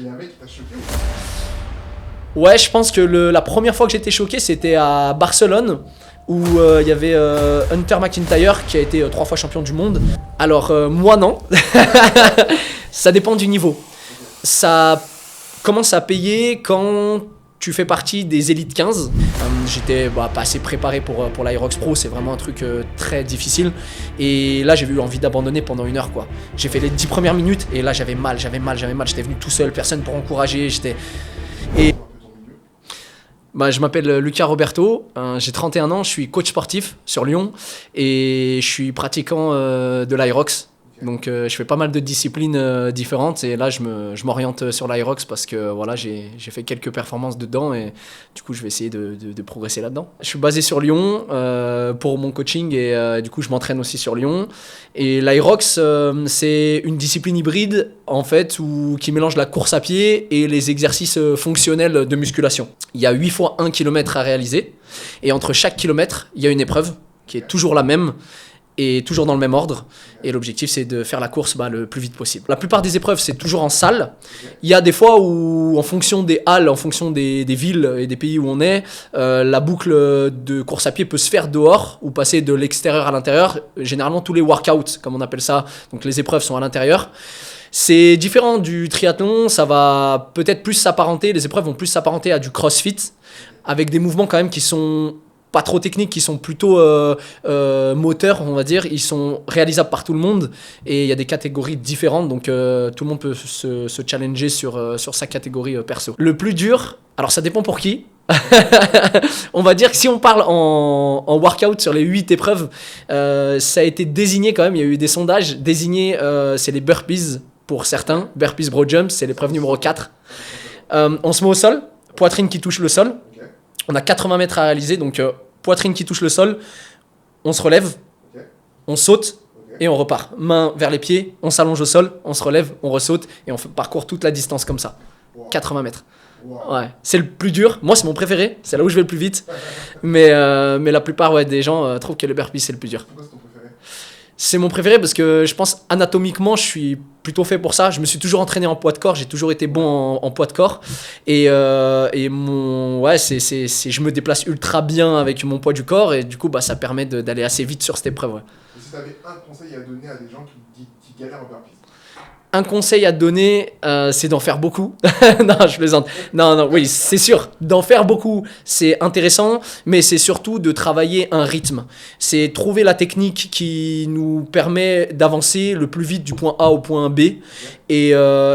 Il y a un mec qui t'a choqué Ouais, je pense que la première fois que j'étais choqué, c'était à Barcelone, où il y avait Hunter McIntyre qui a été 3 fois champion du monde. Alors moi non, ça dépend du niveau. Ça commence à payer quand tu fais partie des élites 15. J'étais pas assez préparé pour l'Aerox Pro, c'est vraiment un truc très difficile. Et là, j'ai eu envie d'abandonner pendant 1 heure, quoi. J'ai fait les 10 premières minutes et là, j'avais mal. J'étais venu tout seul, personne pour encourager. Et je m'appelle Lucas Roberto, j'ai 31 ans, je suis coach sportif sur Lyon et je suis pratiquant de l'Aerox. Donc je fais pas mal de disciplines différentes et là je m'oriente sur l'Aerox parce que voilà, j'ai fait quelques performances dedans et du coup je vais essayer de progresser là-dedans. Je suis basé sur Lyon pour mon coaching et du coup je m'entraîne aussi sur Lyon. Et l'Aerox c'est une discipline hybride en fait qui mélange la course à pied et les exercices fonctionnels de musculation. Il y a 8 fois 1 km à réaliser et entre chaque kilomètre il y a une épreuve qui est toujours la même et toujours dans le même ordre. Et l'objectif, c'est de faire la course le plus vite possible. La plupart des épreuves, c'est toujours en salle. Il y a des fois où, en fonction des halles, en fonction des villes et des pays où on est, la boucle de course à pied peut se faire dehors ou passer de l'extérieur à l'intérieur. Généralement, tous les workouts, comme on appelle ça, donc les épreuves sont à l'intérieur. C'est différent du triathlon, ça va peut-être plus s'apparenter, les épreuves vont plus s'apparenter à du crossfit, avec des mouvements quand même qui sont pas trop techniques, qui sont plutôt moteurs, on va dire. Ils sont réalisables par tout le monde et il y a des catégories différentes, donc tout le monde peut se challenger sur sa catégorie perso. Le plus dur, alors ça dépend pour qui. On va dire que si on parle en workout sur les 8 épreuves, ça a été désigné quand même, il y a eu des sondages désignés, c'est les burpees pour certains. Burpees bro jump, c'est l'épreuve numéro 4. On se met au sol, poitrine qui touche le sol. On a 80 mètres à réaliser, donc poitrine qui touche le sol, on se relève, on saute et on repart. Main vers les pieds, on s'allonge au sol, on se relève, on ressaute et on parcourt toute la distance comme ça. 80 mètres. Ouais, c'est le plus dur. Moi, c'est mon préféré, c'est là où je vais le plus vite. Mais la plupart des gens trouvent que le burpee, c'est le plus dur. Pourquoi c'est ton préféré? C'est mon préféré parce que je pense anatomiquement, je suis plutôt fait pour ça. Je me suis toujours entraîné en poids de corps, j'ai toujours été bon en poids de corps. Et je me déplace ultra bien avec mon poids du corps et du coup, ça permet d'aller assez vite sur cette épreuve. Ouais. Et si tu avais un conseil à donner à des gens qui galèrent en burpees? Un conseil à donner, c'est d'en faire beaucoup. Non, je plaisante. Non, oui, c'est sûr. D'en faire beaucoup, c'est intéressant, mais c'est surtout de travailler un rythme. C'est trouver la technique qui nous permet d'avancer le plus vite du point A au point B et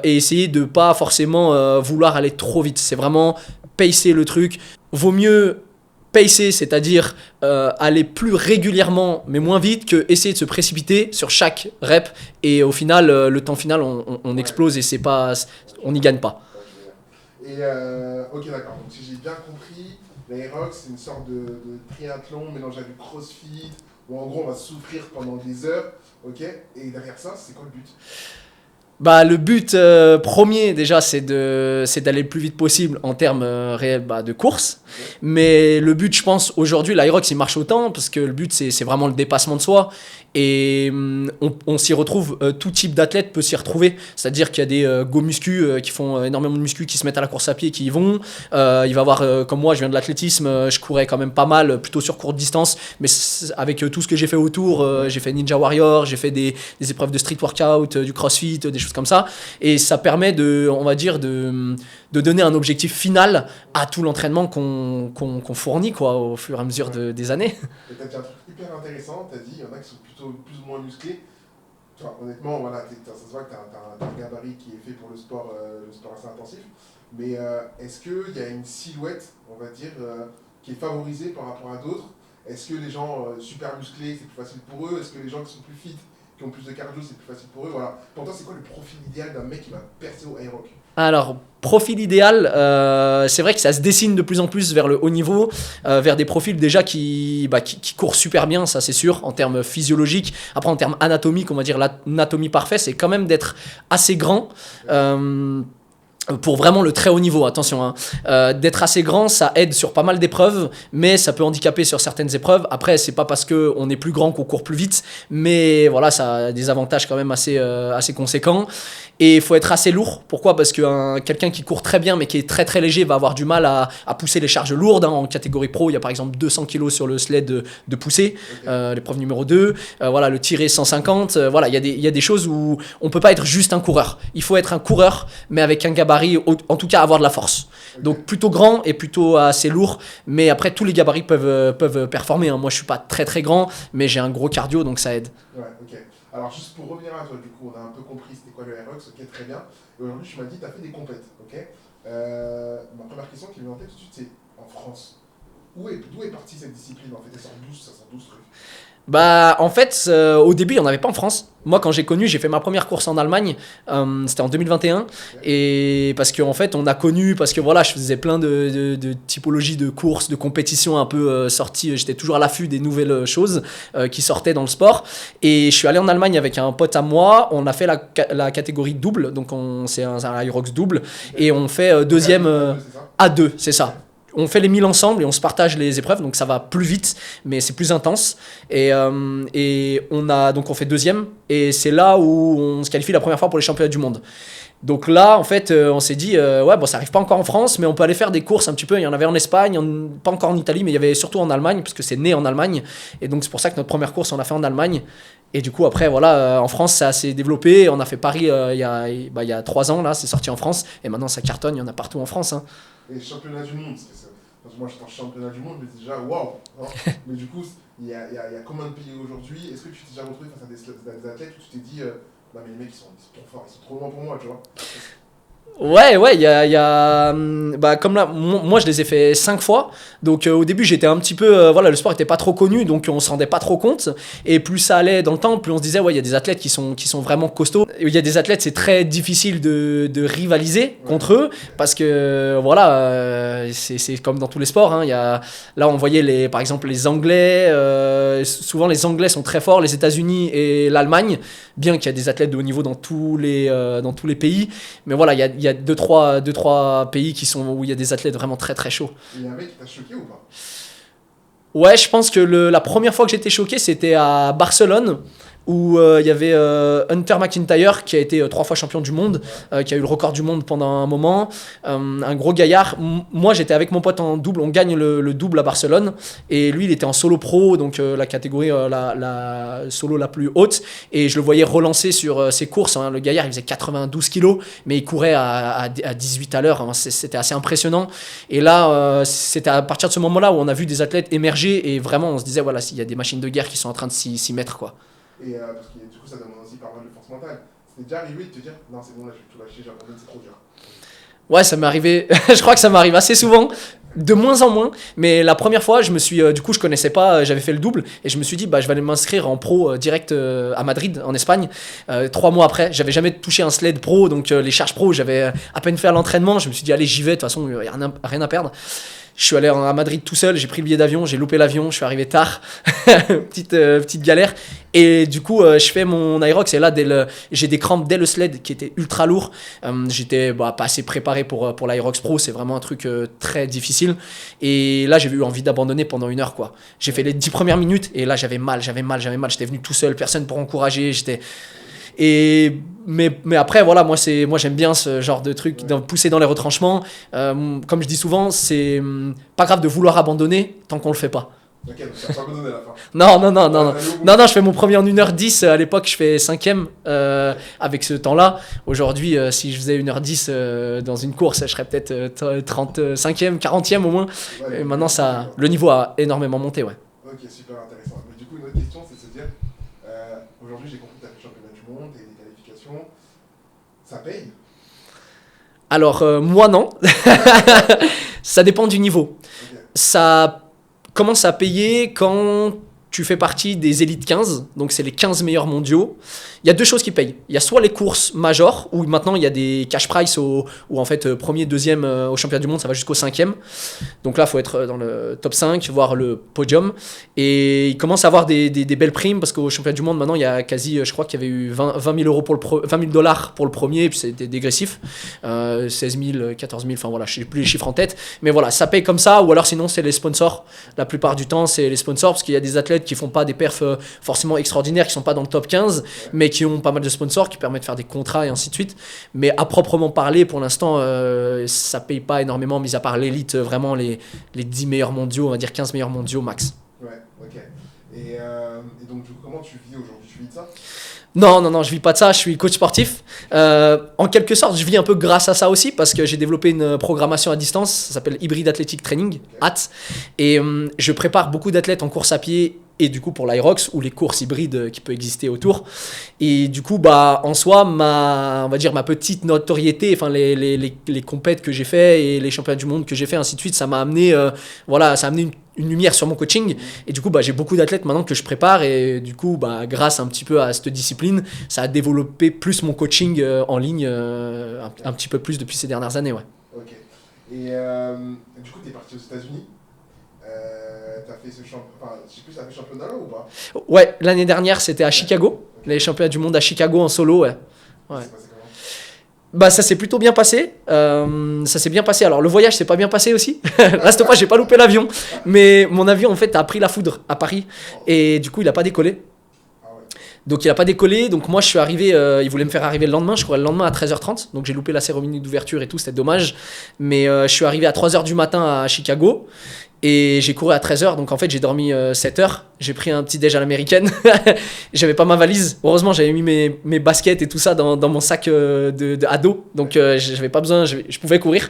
essayer de pas forcément vouloir aller trop vite. C'est vraiment pacer le truc. Vaut mieux pacer, c'est-à-dire aller plus régulièrement mais moins vite que essayer de se précipiter sur chaque rep et au final le temps final on explose et on n'y gagne pas. Et ok, d'accord, donc si j'ai bien compris, l'Aerox c'est une sorte de triathlon mélangé à du crossfit où en gros on va souffrir pendant des heures, ok, et derrière ça c'est quoi le but? Le but premier déjà c'est d'aller le plus vite possible en termes réels de course. Mais le but, je pense, aujourd'hui, l'Aerox il marche autant parce que le but c'est vraiment le dépassement de soi et on s'y retrouve, tout type d'athlète peut s'y retrouver. C'est-à-dire qu'il y a des go muscu qui font énormément de muscu, qui se mettent à la course à pied, qui y vont. Il va y avoir, comme moi, je viens de l'athlétisme, je courais quand même pas mal, plutôt sur courte distance, mais avec tout ce que j'ai fait autour, j'ai fait Ninja Warrior, j'ai fait des épreuves de street workout, du crossfit, des choses comme ça. Et ça permet on va dire, de donner un objectif final à tout l'entraînement qu'on fournit quoi, au fur et à mesure des années. Et t'as dit un truc hyper intéressant, t'as dit il y en a qui sont plutôt plus ou moins musclés. Tu vois, honnêtement, voilà, ça se voit que t'as un gabarit qui est fait pour le sport assez intensif. Mais est-ce qu'il y a une silhouette, on va dire, qui est favorisée par rapport à d'autres? Est-ce que les gens super musclés, c'est plus facile pour eux? Est-ce que les gens qui sont plus fit, qui ont plus de cardio, c'est plus facile pour eux? Voilà. Pour toi, c'est quoi le profil idéal d'un mec qui va percer au Aerox? Alors, profil idéal, c'est vrai que ça se dessine de plus en plus vers le haut niveau, vers des profils déjà qui courent super bien, ça c'est sûr, en termes physiologiques. Après, en termes anatomiques, on va dire l'anatomie parfaite, c'est quand même d'être assez grand. Pour vraiment le très haut niveau, attention. Hein. D'être assez grand, ça aide sur pas mal d'épreuves, mais ça peut handicaper sur certaines épreuves. Après, c'est pas parce qu'on est plus grand qu'on court plus vite, mais voilà, ça a des avantages quand même assez conséquents. Et il faut être assez lourd. Pourquoi ? Parce que quelqu'un qui court très bien, mais qui est très très léger, va avoir du mal à pousser les charges lourdes. Hein. En catégorie pro, il y a par exemple 200 kg sur le sled de poussée, l'épreuve numéro 2. Voilà, le tirer 150. Voilà, il y a des choses où on peut pas être juste un coureur. Il faut être un coureur, mais avec un gabarit, en tout cas avoir de la force. Donc plutôt grand et plutôt assez lourd, mais après tous les gabarits peuvent performer. Hein. Moi je suis pas très très grand, mais j'ai un gros cardio, donc ça aide. Ouais, ok. Alors juste pour revenir à toi, du coup, on a un peu compris c'était quoi le Aerox, ok, très bien. Et aujourd'hui tu m'as dit que tu as fait des compètes, ok. Ma première question qui me vient en tête tout de suite, c'est en France. D'où est partie cette discipline? En fait, ça sort 12 trucs. Bah en fait au début il n'y en avait pas en France. Moi quand j'ai fait ma première course en Allemagne, c'était en 2021. Et parce qu'en fait on a connu, parce que voilà je faisais plein de typologies de courses, de compétitions un peu sorties, j'étais toujours à l'affût des nouvelles choses qui sortaient dans le sport. Et je suis allé en Allemagne avec un pote à moi, on a fait la catégorie double, donc c'est un Aerox double, et on fait deuxième A2, c'est ça. On fait les 1000 ensemble et on se partage les épreuves, donc ça va plus vite, mais c'est plus intense. Et on fait deuxième, et c'est là où on se qualifie la première fois pour les championnats du monde. Donc là, en fait, on s'est dit, ça arrive pas encore en France, mais on peut aller faire des courses un petit peu. Il y en avait en Espagne, pas encore en Italie, mais il y avait surtout en Allemagne, parce que c'est né en Allemagne. Et donc c'est pour ça que notre première course, on l'a fait en Allemagne. Et du coup, après, voilà, en France, ça s'est développé. On a fait Paris il y a 3 ans, là, c'est sorti en France. Et maintenant, ça cartonne, il y en a partout en France. Hein. Et championnat du monde, parce que moi je suis en championnat du monde, je me dis déjà waouh! Hein. Mais du coup, il y a combien de pays aujourd'hui? Est-ce que tu t'es déjà retrouvé face à des athlètes où tu t'es dit non mais les mecs ils sont trop forts, ils sont trop loin pour moi, tu vois? Ouais, il y a comme là, moi je les ai fait 5 fois. Donc au début j'étais un petit peu, le sport était pas trop connu, donc on se rendait pas trop compte. Et plus ça allait dans le temps, plus on se disait il y a des athlètes qui sont vraiment costauds. Il y a des athlètes, c'est très difficile de rivaliser contre eux, parce que c'est comme dans tous les sports. Hein. Là on voyait par exemple les Anglais, souvent les Anglais sont très forts, les États-Unis et l'Allemagne, bien qu'il y a des athlètes de haut niveau dans tous les pays. Mais voilà, il y a 2-3 pays où il y a des athlètes vraiment très très chauds. Il y a un mec qui t'a choqué ou pas? Ouais, je pense que la première fois que j'étais choqué, c'était à Barcelone, où il y avait Hunter McIntyre, qui a été 3 fois champion du monde, qui a eu le record du monde pendant un moment, un gros gaillard. Moi j'étais avec mon pote en double, on gagne le double à Barcelone, et lui il était en solo pro, donc la catégorie la solo la plus haute, et je le voyais relancer sur ses courses. Hein. Le gaillard il faisait 92 kilos, mais il courait à 18 à l'heure. Hein. C'était assez impressionnant. Et là c'était à partir de ce moment là où on a vu des athlètes émerger, et vraiment on se disait s'il y a des machines de guerre qui sont en train de s'y mettre, quoi. Et parce que du coup, ça demande aussi pas mal de force mentale. C'était déjà arrivé de te dire non, c'est bon, là, je vais tout lâcher, j'abandonne, c'est trop dur. Ouais, ça m'est arrivé. Je crois que ça m'arrive assez souvent, de moins en moins. Mais la première fois, je me suis, du coup, je connaissais pas, j'avais fait le double, et je me suis dit, je vais aller m'inscrire en pro direct à Madrid, en Espagne. 3 mois après, j'avais jamais touché un sled pro, donc les charges pro, j'avais à peine fait l'entraînement. Je me suis dit, allez, j'y vais, de toute façon, il n'y a rien à perdre. Je suis allé à Madrid tout seul, j'ai pris le billet d'avion, j'ai loupé l'avion, je suis arrivé tard, petite galère. Et du coup, je fais mon Aerox, et là, j'ai des crampes dès le sled qui était ultra lourd. J'étais pas assez préparé pour l'Aerox Pro, c'est vraiment un truc très difficile. Et là, j'ai eu envie d'abandonner pendant 1 heure, quoi. J'ai fait les 10 premières minutes, et là, j'avais mal. J'étais venu tout seul, personne pour encourager, mais après moi j'aime bien ce genre de truc, pousser dans les retranchements. Comme je dis souvent, c'est pas grave de vouloir abandonner tant qu'on le fait pas. Ok, donc tu n'as pas abandonné à la fin. Non, je fais mon premier en 1h10. À l'époque, je fais 5ème avec ce temps-là. Aujourd'hui, si je faisais 1h10 dans une course, je serais peut-être 35ème, 40ème au moins. Et maintenant, le niveau a énormément monté, ouais. Ok, super intéressant. Mais du coup, une autre question, c'est de se dire, aujourd'hui, j'ai compris que tu as fait le championnat du monde et des qualifications. Ça paye? Alors, moi, non. Ça dépend du niveau. Okay. Ça commence à payer quand tu fais partie des élites 15, donc c'est les 15 meilleurs mondiaux. Il y a deux choses qui payent. Il y a soit les courses majors, où maintenant il y a des cash price, où en fait premier, deuxième au championnat du monde, ça va jusqu'au cinquième. Donc là, il faut être dans le top 5, voire le podium. Et il commence à avoir des belles primes, parce qu'au championnat du monde, maintenant, il y a quasi, je crois qu'il y avait eu 20 000 $, $20 000 pour le premier, et puis c'était dégressif. 16 000, 14 000, enfin voilà, je sais plus les chiffres en tête. Mais voilà, ça paye comme ça, ou alors sinon, c'est les sponsors. La plupart du temps, c'est les sponsors, parce qu'il y a des athlètes qui font pas des perfs forcément extraordinaires, qui sont pas dans le top 15, mais qui ont pas mal de sponsors, qui permettent de faire des contrats et ainsi de suite. Mais à proprement parler, pour l'instant, ça paye pas énormément, mis à part l'élite, vraiment les 10 meilleurs mondiaux, on va dire 15 meilleurs mondiaux max. Ouais, ok. Et donc, du coup, comment tu vis aujourd'hui? Tu vis de ça? Non, je vis pas de ça, je suis coach sportif. En quelque sorte, je vis un peu grâce à ça aussi, parce que j'ai développé une programmation à distance, ça s'appelle Hybrid Athletic Training, HAT, et je prépare beaucoup d'athlètes en course à pied, et du coup pour l'Irox, ou les courses hybrides qui peuvent exister autour. Et du coup, en soi, on va dire ma petite notoriété, enfin les compètes que j'ai fait, et les championnats du monde que j'ai fait, ainsi de suite, ça m'a amené, ça a amené une lumière sur mon coaching, et du coup j'ai beaucoup d'athlètes maintenant que je prépare, et du coup grâce un petit peu à cette discipline, ça a développé plus mon coaching en ligne un petit peu plus depuis ces dernières années. Ouais. Ok. Et du coup tu es parti aux États-Unis, tu as fait ce championnat, je sais plus, ça fait championnat là ou pas? Ouais, l'année dernière c'était à Chicago, les championnats du monde à Chicago en solo. Ouais. C'est passé comment? Ça s'est plutôt bien passé. Ça s'est bien passé. Alors le voyage s'est pas bien passé aussi. Là cette fois j'ai pas loupé l'avion, mais mon avion en fait a pris la foudre à Paris, et du coup il a pas décollé. Donc il a pas décollé, donc moi je suis arrivé, il voulait me faire arriver le lendemain, je courais le lendemain à 13h30, donc j'ai loupé la cérémonie d'ouverture et tout, c'était dommage. Mais je suis arrivé à 3h du matin à Chicago, et j'ai couru à 13h, donc en fait j'ai dormi 7h, j'ai pris un petit déj à l'américaine, j'avais pas ma valise, heureusement j'avais mis mes baskets et tout ça dans mon sac de ado, donc j'avais pas besoin, je pouvais courir.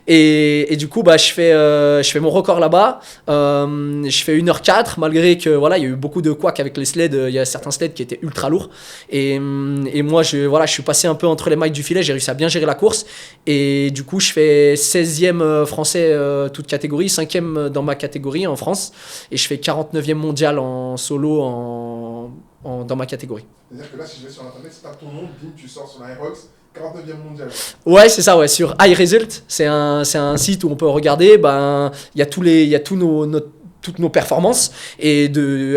Et du coup je fais mon record là-bas, je fais 1h04, malgré que voilà, il y a eu beaucoup de couacs avec les sleds, il y a certains sleds qui étaient ultra lourds, et moi je suis passé un peu entre les mailles du filet, j'ai réussi à bien gérer la course, et du coup je fais 16e français toute catégorie, 5e dans ma catégorie en France, et je fais 49e mondial en solo dans ma catégorie. C'est-à-dire que là, si je vais sur internet, si tu as ton nom, bim, tu sors sur l'Irox, 49e mondial. Ouais, c'est ça, ouais, sur iResult, c'est un site où on peut regarder, il y a toutes nos performances, et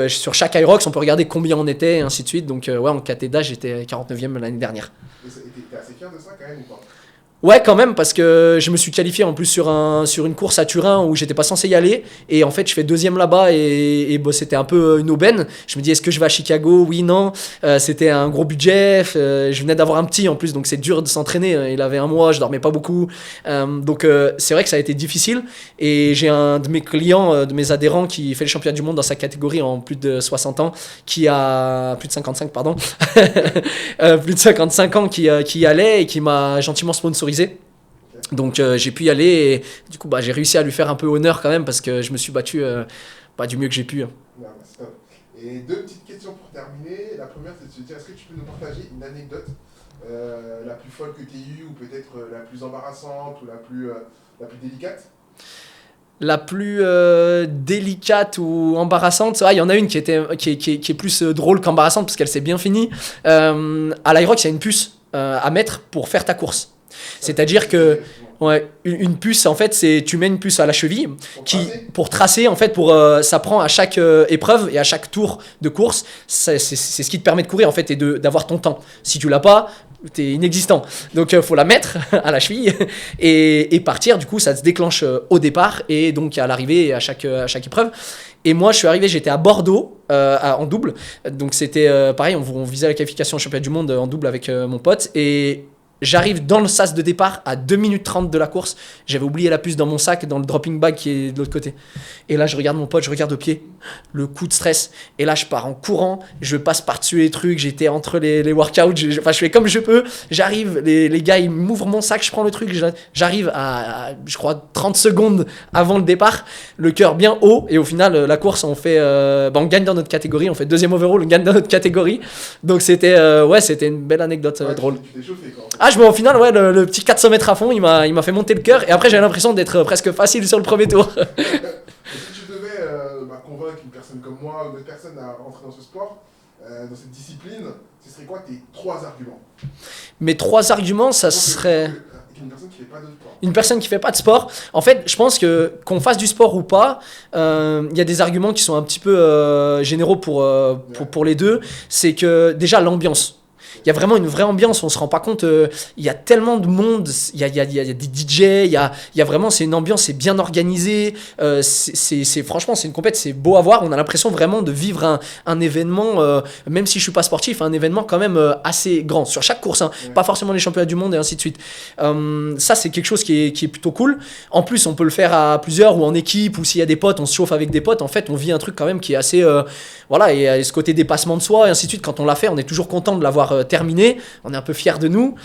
sur chaque Irox, on peut regarder combien on était, et ainsi de suite. Donc en catéda, j'étais 49e l'année dernière. Et t'es assez fier de ça quand même ou pas? Ouais, quand même, parce que je me suis qualifié en plus sur une course à Turin où j'étais pas censé y aller, et en fait je fais deuxième là-bas, et c'était un peu une aubaine. Je me dis, est-ce que je vais à Chicago? Oui, non. C'était un gros budget, je venais d'avoir un petit en plus, donc c'est dur de s'entraîner. Il avait 1 mois, je dormais pas beaucoup, donc c'est vrai que ça a été difficile. Et j'ai un de mes clients, de mes adhérents, qui fait le championnat du monde dans sa catégorie en plus de 60 ans, qui a plus de 55, pardon, plus de 55 ans, qui y allait, et qui m'a gentiment sponsorisé. Donc j'ai pu y aller, et du coup j'ai réussi à lui faire un peu honneur quand même, parce que je me suis battu du mieux que j'ai pu. Non, c'est top. Et 2 petites questions pour terminer. La première, c'est de se dire, est-ce que tu peux nous partager une anecdote la plus folle que tu aies eue, ou peut-être la plus embarrassante, ou la plus délicate? La plus délicate ou embarrassante, il y en a une qui est plus drôle qu'embarrassante, parce qu'elle s'est bien finie. À l'Irox, il y a une puce à mettre pour faire ta course. C'est-à-dire que une puce, en fait, tu mets une puce à la cheville pour tracer, en fait, ça prend à chaque épreuve et à chaque tour de course, c'est ce qui te permet de courir, en fait, et d'avoir ton temps. Si tu l'as pas, t'es inexistant. Donc faut la mettre à la cheville et partir. Du coup, ça se déclenche au départ, et donc à l'arrivée et à chaque épreuve. Et moi, je suis arrivé, j'étais à Bordeaux en double. Donc c'était pareil, on visait la qualification au championnat du monde en double avec mon pote, et j'arrive dans le sas de départ à 2 minutes 30 de la course. J'avais oublié la puce dans mon sac, dans le dropping bag qui est de l'autre côté. Et là, je regarde mon pote, je regarde au pied. Le coup de stress. Et là, je pars en courant. Je passe par-dessus les trucs. J'étais entre les workouts. Je fais comme je peux. J'arrive. Les gars, ils m'ouvrent mon sac. Je prends le truc. J'arrive à, je crois, 30 secondes avant le départ. Le cœur bien haut. Et au final, la course, on gagne dans notre catégorie. On fait 2e overall. On gagne dans notre catégorie. Donc, c'était une belle anecdote drôle. Tu t'es chauffé, quoi. Au final, le petit 400 mètres à fond, il m'a fait monter le cœur, et après j'avais l'impression d'être presque facile sur le premier tour. Si tu devais convainc une personne comme moi ou d'autres personnes à rentrer dans ce sport, dans cette discipline, ce serait quoi tes 3 arguments? Mes 3 arguments, ça serait... Une personne qui fait pas de sport. Une personne qui fait pas de sport, en fait, je pense que qu'on fasse du sport ou pas, il y a des arguments qui sont un petit peu généraux pour les deux. C'est que déjà l'ambiance. Il y a vraiment une vraie ambiance, on se rend pas compte, il y a tellement de monde, il y a des DJ, il y a vraiment, c'est une ambiance, c'est bien organisé, franchement, c'est une compète, c'est beau à voir, on a l'impression vraiment de vivre un événement, même si je suis pas sportif, un événement quand même assez grand, sur chaque course, hein, pas forcément les championnats du monde et ainsi de suite. Ça, c'est quelque chose qui est plutôt cool. En plus, on peut le faire à plusieurs ou en équipe, ou s'il y a des potes, on se chauffe avec des potes, en fait, on vit un truc quand même qui est assez, voilà, et ce côté dépassement de soi et ainsi de suite, quand on l'a fait, on est toujours content de l'avoir terminé, on est un peu fiers de nous,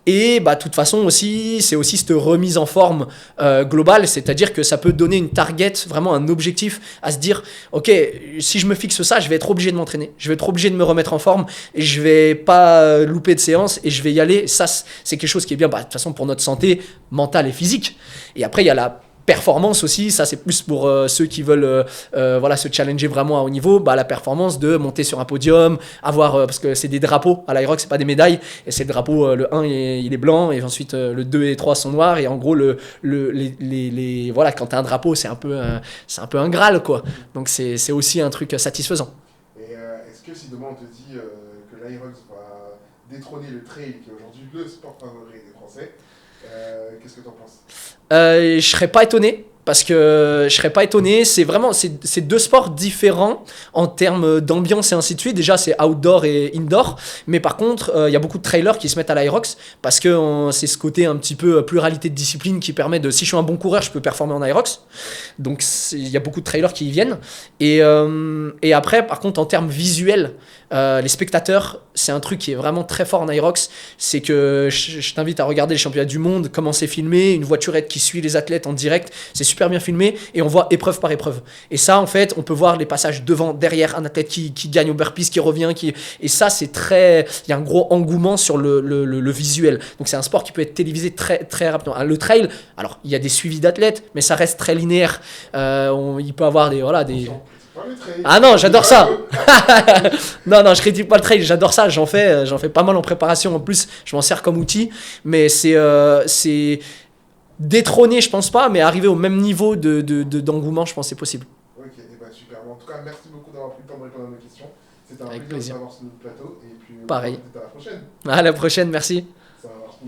et de toute façon aussi, c'est aussi cette remise en forme globale, c'est-à-dire que ça peut donner une target, vraiment un objectif à se dire, ok, si je me fixe ça, je vais être obligé de m'entraîner, je vais être obligé de me remettre en forme, et je vais pas louper de séance, et je vais y aller. Ça, c'est quelque chose qui est bien, de toute façon, pour notre santé mentale et physique. Et après, il y a la performance aussi, ça c'est plus pour ceux qui veulent voilà, se challenger vraiment à haut niveau, la performance de monter sur un podium, avoir, parce que c'est des drapeaux à l'Aerox, c'est pas des médailles, et c'est le drapeau, le 1 il est blanc, et ensuite le 2 et 3 sont noirs, et en gros voilà, quand t'as un drapeau c'est un peu un Graal, quoi. Donc c'est aussi un truc satisfaisant. Et est-ce que si demain on te dit que l'Aerox va détrôner le trail, qui est aujourd'hui le sport favori des Français, qu'est-ce que t'en penses? Je serais pas étonné, parce que je serais pas étonné, c'est vraiment c'est 2 sports différents en termes d'ambiance et ainsi de suite. Déjà c'est outdoor et indoor, mais par contre il y a beaucoup de trailers qui se mettent à l'Aerox parce que c'est ce côté un petit peu pluralité de discipline qui permet de, si je suis un bon coureur, je peux performer en Aerox, donc il y a beaucoup de trailers qui y viennent, et après par contre en termes visuels, les spectateurs, c'est un truc qui est vraiment très fort en Aerox, c'est que je t'invite à regarder les championnats du monde, comment c'est filmé, une voiturette qui suit les athlètes en direct, c'est super bien filmé, et on voit épreuve par épreuve. Et ça, en fait, on peut voir les passages devant, derrière, un athlète qui gagne au burpees, qui revient, et ça, c'est très... Il y a un gros engouement sur le visuel. Donc c'est un sport qui peut être télévisé très, très rapidement. Le trail, alors, il y a des suivis d'athlètes, mais ça reste très linéaire. Il peut avoir des... Voilà, des... Ah non, j'adore ça. non, je critique pas le trail, j'adore ça, j'en fais pas mal en préparation, en plus je m'en sers comme outil, mais c'est détrôner, je pense pas, mais arriver au même niveau d'engouement, je pense que c'est possible. Ok, et super. En tout cas, merci beaucoup d'avoir pris le temps de répondre à nos questions. C'était un Avec plaisir plaisir. de t'avoir sur notre plateau, et puis Pareil. peut-être à la prochaine. À la prochaine, merci.